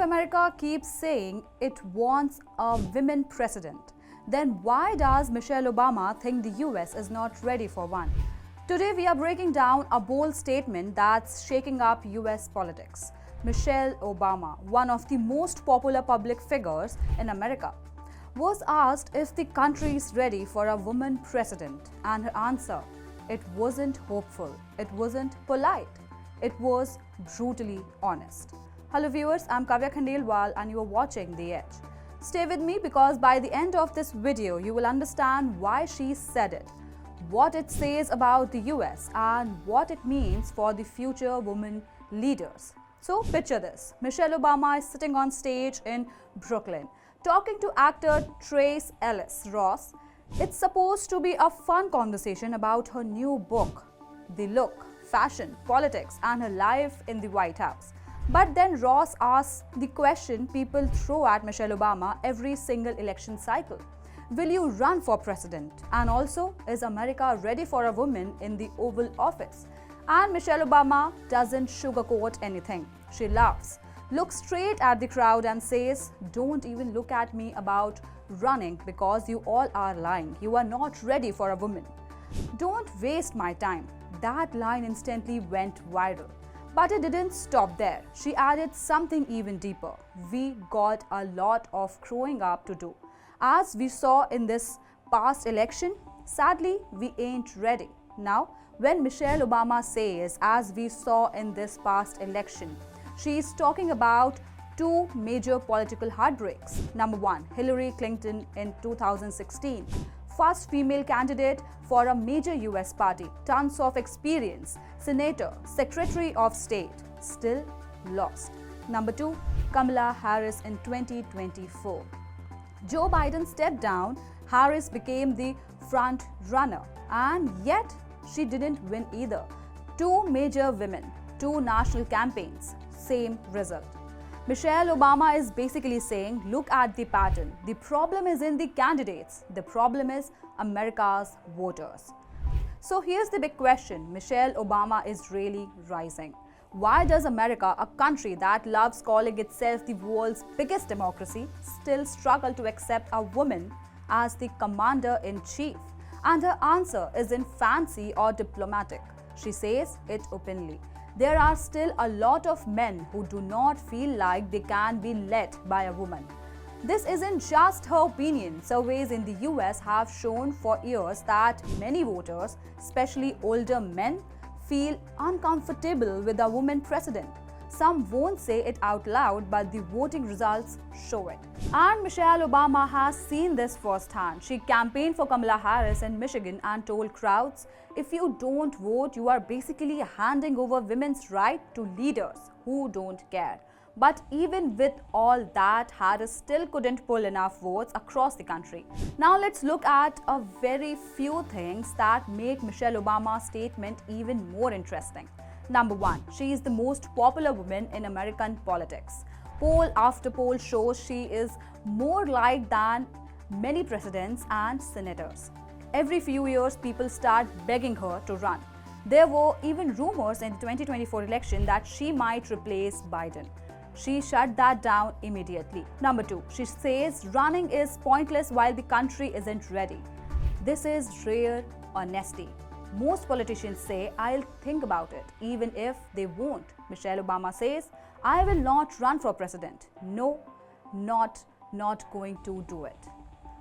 America keeps saying it wants a women president, then why does Michelle Obama think the US is not ready for one? Today we are breaking down a bold statement that's shaking up US politics. Michelle Obama, one of the most popular public figures in America, was asked if the country is ready for a woman president, and her answer, it wasn't hopeful, it wasn't polite, it was brutally honest. Hello viewers, I'm Khandelwal and you are watching The Edge. Stay with me because by the end of this video, you will understand why she said it, what it says about the US and what it means for the future women leaders. So picture this, Michelle Obama is sitting on stage in Brooklyn, talking to actor Trace Ellis Ross. It's supposed to be a fun conversation about her new book, the look, fashion, politics and her life in the White House. But then Ross asks the question people throw at Michelle Obama every single election cycle. Will you run for president? And also, is America ready for a woman in the Oval Office? And Michelle Obama doesn't sugarcoat anything. She laughs, looks straight at the crowd and says, "Don't even look at me about running because you all are lying. You are not ready for a woman. Don't waste my time." That line instantly went viral. But it didn't stop there. She added something even deeper. We got a lot of growing up to do. As we saw in this past election, sadly, we ain't ready. Now, when Michelle Obama says, as we saw in this past election, she is talking about two major political heartbreaks. Number one, Hillary Clinton in 2016. First female candidate for a major US party, tons of experience, senator, secretary of state, still lost. Number two, Kamala Harris in 2024. Joe Biden stepped down, Harris became the front runner, and yet she didn't win either. Two major women, two national campaigns, same result. Michelle Obama is basically saying, look at the pattern. The problem is in the candidates. The problem is America's voters. So here's the big question. Michelle Obama is really rising. Why does America, a country that loves calling itself the world's biggest democracy, still struggle to accept a woman as the commander-in-chief? And her answer isn't fancy or diplomatic. She says it openly. There are still a lot of men who do not feel like they can be led by a woman. This isn't just her opinion. Surveys in the US have shown for years that many voters, especially older men, feel uncomfortable with a woman president. Some won't say it out loud, but the voting results show it. And Michelle Obama has seen this firsthand. She campaigned for Kamala Harris in Michigan and told crowds, if you don't vote, you are basically handing over women's right to leaders who don't care. But even with all that, Harris still couldn't pull enough votes across the country. Now let's look at a very few things that make Michelle Obama's statement even more interesting. Number one, she is the most popular woman in American politics. Poll after poll shows she is more liked than many presidents and senators. Every few years, people start begging her to run. There were even rumors in the 2024 election that she might replace Biden. She shut that down immediately. Number two, she says running is pointless while the country isn't ready. This is rare honesty. Most politicians say, I'll think about it, even if they won't. Michelle Obama says, I will not run for president. No, not going to do it.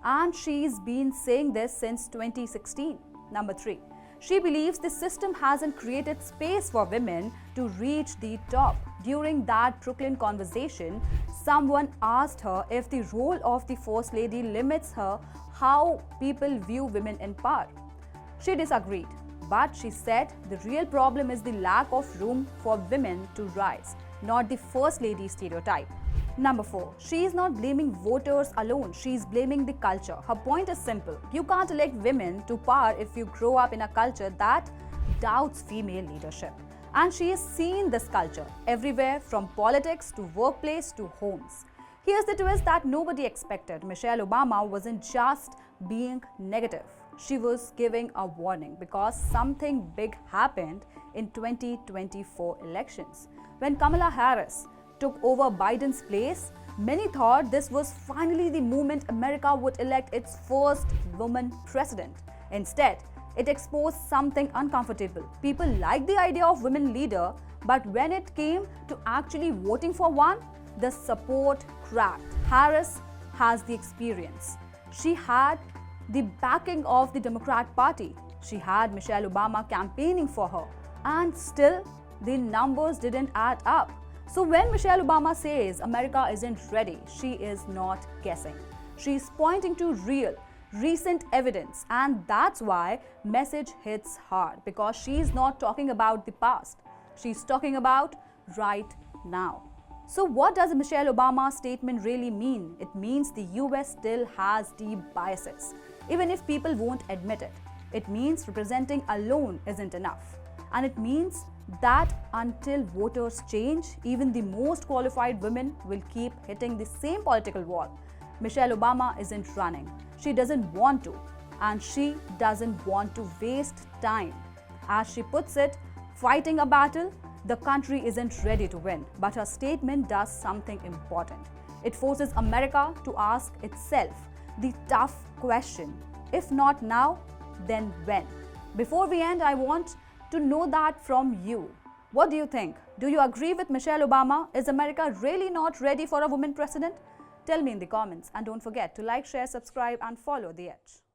And she's been saying this since 2016. Number three, she believes the system hasn't created space for women to reach the top. During that Brooklyn conversation, someone asked her if the role of the First Lady limits her how people view women in power. She disagreed, but she said the real problem is the lack of room for women to rise, not the First Lady stereotype. Number four, she is not blaming voters alone, she is blaming the culture. Her point is simple. You can't elect women to power if you grow up in a culture that doubts female leadership. And she has seen this culture everywhere, from politics to workplace to homes. Here's the twist that nobody expected. Michelle Obama wasn't just being negative. She was giving a warning because something big happened in 2024 elections when Kamala Harris took over Biden's place, many thought this was finally the moment America would elect its first woman president. Instead, it exposed something uncomfortable. People liked the idea of women leader, but when it came to actually voting for one, the support cracked. Harris has the experience. She had the backing of the Democrat Party. She had Michelle Obama campaigning for her. And still, the numbers didn't add up. So when Michelle Obama says America isn't ready, she is not guessing. She is pointing to real, recent evidence, and that's why message hits hard, because she is not talking about the past. She's talking about right now. So what does Michelle Obama's statement really mean? It means the US still has deep biases, even if people won't admit it. It means representing alone isn't enough. And it means that until voters change, even the most qualified women will keep hitting the same political wall. Michelle Obama isn't running. She doesn't want to. And she doesn't want to waste time. As she puts it, fighting a battle the country isn't ready to win. But her statement does something important. It forces America to ask itself the tough question. If not now, then when? Before we end, I want to know that from you. What do you think? Do you agree with Michelle Obama? Is America really not ready for a woman president? Tell me in the comments, and don't forget to like, share, subscribe and follow The Edge.